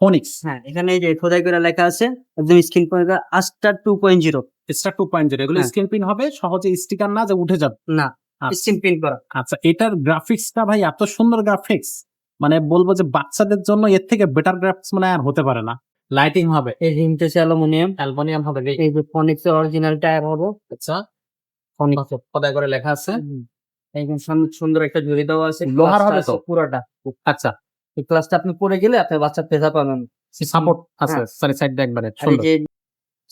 Phoenix. হ্যাঁ, এখানে এই যে খোদাই করে লেখা আছে একদম স্ক্রিন পয়েন্ট আস্টার 2.0 স্টার 2.0 এগুলো হ্যাঁ। স্ক্রিন প্রিন্ট হবে, সহজে স্টিকার না যে উঠে যাবে। না, আচ্ছা। স্ক্রিন প্রিন্ট করা। আচ্ছা, এটার গ্রাফিক্সটা ভাই এত সুন্দর গ্রাফিক্স, মানে বলবো যে বাচ্চাদের জন্য এর থেকে বেটার গ্রাফিক্স মানে আর হতে পারে না। লাইটিং হবে, এই রিমটা হচ্ছে অ্যালুমিনিয়াম। অ্যালুমিনিয়াম হবে। এই যে ফোনিক্স এর অরিজিনাল টায়ার হবে। আচ্ছা, ফোনিক্স খোদাই করে লেখা আছে। একদম সুন্দর একটা ঝুড়ি দেওয়া আছে। লোহার ক্লাসটা হবে তো? আছে পুরাটা। আচ্ছা, এই ক্লাসটা আপনি পরে গেলে আপনার বাচ্চা পেজা পাবেন। সাপোর্ট আছে হ্যাঁ। সরি সাইড দিয়ে একবারে আর এই সুন্দর। যে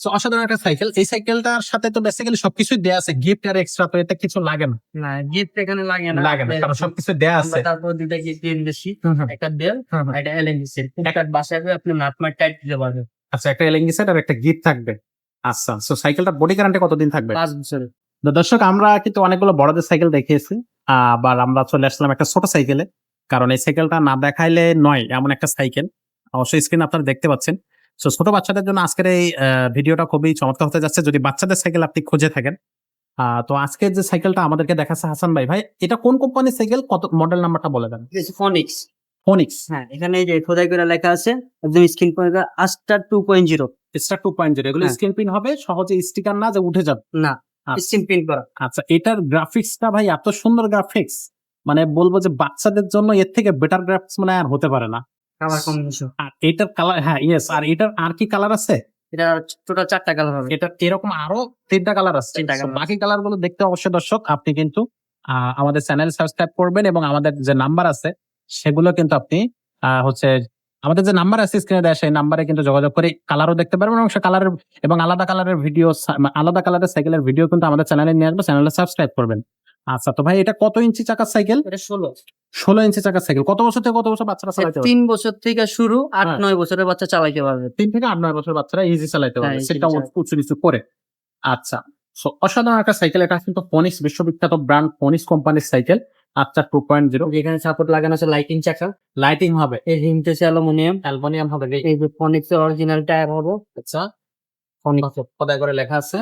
সো অসাধারণ একটা সাইকেল। এই সাইকেলটার সাথে তো বেসিক্যালি সবকিছুই দেয়া আছে, গিফট আর এক্সট্রা তো এটা কিছু লাগে না। না, গিফট এখানে লাগে না। লাগে না, কারণ সবকিছু দেয়া আছে। আমরা তারপর দুইটা গিফট দিয়ে দিয়েছি। হুম, হুম। একটা বেল হুম, হুম। আর একটা এলএনজি সেট। একটা বাসায় গিয়ে আপনি নাটমার টাইট দিতে পারবেন। আচ্ছা, একটা এলএনজি সেট আর একটা গিফট থাকবে। আচ্ছা, সো সাইকেলটার বডি গ্যারান্টি কতদিন থাকবে? 5 বছরের। তো দর্শক, আমরা কিন্তু অনেকগুলো বড়দের সাইকেল দেখিয়েছি, আবার আমরা চলে আসলাম একটা ছোট সাইকেলে, কারণ এই সাইকেলটা না দেখাইলে নয়, এমন একটা সাইকেল। অবশ্যই স্ক্রিন আপনারা দেখতে পাচ্ছেন। সো ছোট বাচ্চাদের জন্য আজকের এই ভিডিওটা খুবই চমৎকার হতে যাচ্ছে, যদি বাচ্চাদের সাইকেল আপনি খুঁজে থাকেন। তো আজকের যে সাইকেলটা আমাদেরকে দেখাচ্ছে হাসান ভাই, এটা কোন কোম্পানির সাইকেল, কত মডেল নাম্বারটা বলে দেন। ফোনিক্স। ফোনিক্স। হ্যাঁ, এখানে এই যে খোদাই করে লেখা আছে একদম স্ক্রিন পয়েন্ট আস্টার 2.0। স্টার 2.0 এগুলো হ্যাঁ। স্ক্রিন প্রিন্ট হবে, সহজে স্টিকার না যে উঠে যাবে। না, আচ্ছা। স্ক্রিন প্রিন্ট করা। আচ্ছা, এটার গ্রাফিক্সটা ভাই এত সুন্দর গ্রাফিক্স, মানে বলবো যে বাচ্চাদের জন্য এর থেকে বেটার গ্রাফিক্স মানে আর হতে পারে না। Colour combination. আর এটার কালার, হ্যাঁ ইয়েস, আর এটার আর কি কালার আছে? এটা টোটাল 4টা কালার হবে। এটা এরকম আরো 3টা কালার আছে। 3টা So, কালার। বাকি কালার গুলো দেখতে অবশ্যই দর্শক আপনি কিন্তু আমাদের চ্যানেল সাবস্ক্রাইব করবেন, এবং আমাদের যে নাম্বার আছে সেগুলো কিন্তু আপনি হচ্ছে আমাদের যে নাম্বার আছে স্ক্রিনে দেওয়া, সেই নাম্বারে কিন্তু যোগাযোগ করে কালারও দেখতে পারবেন, এবং সে কালারের এবং আলাদা কালারের ভিডিও, আলাদা কালারের সাইকেলের ভিডিও কিন্তু আমাদের চ্যানেলে নিয়ে আসবে, চ্যানেলে সাবস্ক্রাইব করবেন। আচ্ছা, তো ভাই এটা কত ইঞ্চি চাকার সাইকেল? এটা 16। 16 ইঞ্চি চাকার সাইকেল। কত বছর থেকে কত বছর বাচ্চারা চালাতে পারবে? 3 বছর থেকে শুরু, হ্যাঁ। 8-9 বছরের বাচ্চা চালাইতে পারবে। 3 থেকে 8-9 বছর বাচ্চারা ইজি চালাতে পারবে, হ্যাঁ, easy সেটা চালাতে উঁচু নিচু করে। আচ্ছা, সো অসাধারণ একটা সাইকেল। এটা কিন্তু ফোনিক্স, বিশ্ববিখ্যাত ব্র্যান্ড ফোনিক্স কোম্পানির সাইকেল। আচ্ছা, 2.0 যেখানে সাপোর্ট লাগানো আছে লাইটিং চাকা। লাইটিং হবে, এই রিমটা হচ্ছে অ্যালুমিনিয়াম। অ্যালুমিনিয়াম হবে। এই যে ফোনিক্স এর অরিজিনাল টায়ার হবে। আচ্ছা, ফোনিক্স। খোদাই করে লেখা আছে।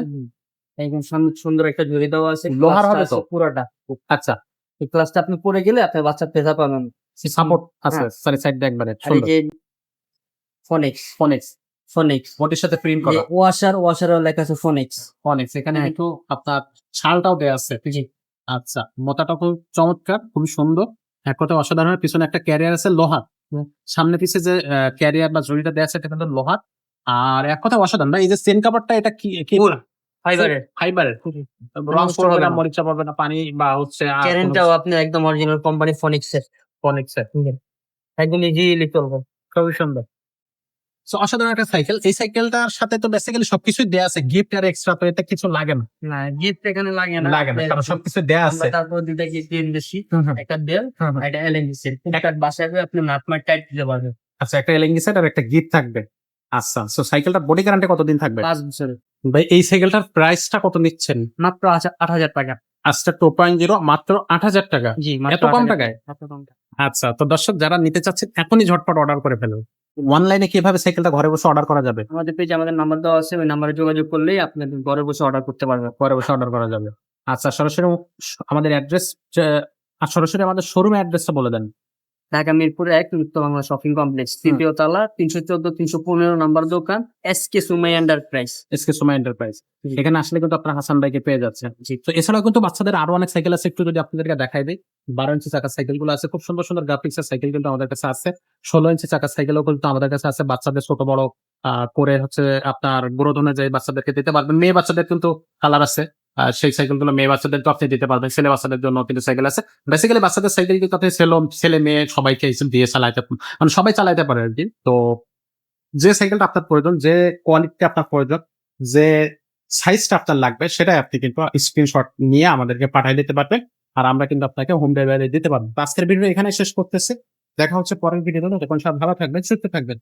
একদম সুন্দর একটা ঝুড়ি দেওয়া আছে। লোহার ক্লাসটা হবে তো? আছে পুরাটা। আচ্ছা, এই ক্লাসটা আপনি পরে গেলে আপনার বাচ্চা পেজা পাবেন। সাপোর্ট আছে হ্যাঁ। সরি সাইড দিয়ে একবারে আর এই সুন্দর। যে ফোনিক্স। ফোনিক্স ফোনিক্স বডির সাথে প্রিন্ট যে করা। ওয়াশারও লেখা আছে ফোনিক্স। ফোনিক্স এখানে হ্যাঁ। কিন্তু আপনার ছালটাও দেয়া আছে। জি। আচ্ছা, মোতাটা খুব চমৎকার, খুবই সুন্দর, এক কথায় অসাধারণ। পিছনে একটা ক্যারিয়ার আছে লোহার, সামনে পিছে যে ক্যারিয়ার বা জড়িটা দেয়া আছে এটা কিন্তু লোহার, আর এক কথা অসাধারণ ভাই। এই যে চেন কাভারটা, এটা কি ফাইবারের। ফাইবারের, রং নষ্ট পড়বে হবে না, না। মরিচা পড়বে না, পানি বা হচ্ছে ক্যারেন্টটাও আপনি একদম অরিজিনাল কোম্পানি ফোনিক্সের। ফোনিক্সের। একদম ইজিলি চলবে। খুবই সুন্দর। সো অসাধারণ একটা সাইকেল। এই সাইকেলটার সাথে তো বেসিক্যালি সবকিছুই দেয়া আছে, গিফট আর এক্সট্রা তো এটা কিছু লাগে না। না, গিফট এখানে লাগে না। লাগে না, কারণ সবকিছু দেয়া আমরা আছে। তারপর দুইটা গিফট দিয়ে দিয়েছি। হুম, হুম। একটা বেল হুম, হুম। আর একটা এলএনজি সেট। একটা বাসায় গিয়ে আপনি নাটমার টাইট দিতে পারবেন। আচ্ছা, একটা এলএনজি সেট আর একটা গিফট থাকবে। আচ্ছা, সো সাইকেলটার বডি গ্যারান্টি কতদিন থাকবে? 5 বছরের। ভাই এই সাইকেলটার প্রাইসটা কত নিচ্ছেন? মাত্র 8,000 টাকা। আচ্ছা, 2.0 মাত্র 8,000 টাকা। জি, এত কম টাকায়? এত কম টাকা। আচ্ছা, তো দর্শক যারা নিতে চাচ্ছেন এখনই ঝটপট অর্ডার করে ফেলুন। অনলাইনে কিভাবে সাইকেলটা ঘরে বসে অর্ডার করা যাবে? আমাদের পেজে আমাদের নাম্বার দেওয়া আছে, ওই নাম্বারে যোগাযোগ করলেই আপনি ঘরে বসে অর্ডার করতে পারবেন। ঘরে বসে অর্ডার করা যাবে। আচ্ছা, সরাসরি আমাদের অ্যাড্রেস, সরাসরি আমাদের শোরুমের অ্যাড্রেসটা বলে দেন। ঢাকা মিরপুর 1 উত্তর বাংলা শপিং কমপ্লেক্স, তৃতীয় তলা, 314-315 নাম্বার দোকান, SK Sumai enterprise. SK Suma enterprise. জি। এখানে আসলে কিন্তু আপনারা হাসান ভাইকে পেয়ে যাচ্ছেন। জি। তো এছাড়াও কিন্তু বাচ্চাদের আরো অনেক সাইকেল আছে, একটু যদি আপনাদেরকে দেখাই দিই। 12 ইঞ্চি চাকার সাইকেল গুলো আছে, খুব সুন্দর সুন্দর গ্রাফিক্স এর সাইকেল কিন্তু আমাদের কাছে আছে। 16 ইঞ্চি চাকার সাইকেলও কিন্তু আমাদের কাছে আছে, বাচ্চাদের ছোট বড় করে হচ্ছে আপনার গ্রোথ অনুযায়ী বাচ্চাদেরকে দিতে পারবেন। মেয়ে বাচ্চাদের কিন্তু কালার আছে, সেই সাইকেল গুলো মেয়ে বাচ্চাদেরকে আপনি দিতে পারবেন। ছেলে বাচ্চাদের জন্য কিন্তু সাইকেল আছে। বেসিক্যালি বাচ্চাদের সাইকেল কিন্তু আপনি ছেলে মেয়ে সবাইকে দিয়ে চালাইতে, মানে সবাই চালাইতে পারে আর কি। তো যে সাইকেলটা আপনার প্রয়োজন, যে কোয়ালিটি আপনার প্রয়োজন, যে সাইজটা আপনার লাগবে, সেটাই আপনি কিন্তু স্ক্রিনশট নিয়ে আমাদেরকে পাঠিয়ে দিতে পারবেন, আর আমরা কিন্তু আপনাকে হোম ডেলিভারি দিতে পারবো। আজকের ভিডিও এখানে শেষ করতেছি। দেখা হচ্ছে পরের ভিডিওতে। তখন সব ভালো থাকবেন, সুস্থ থাকবেন।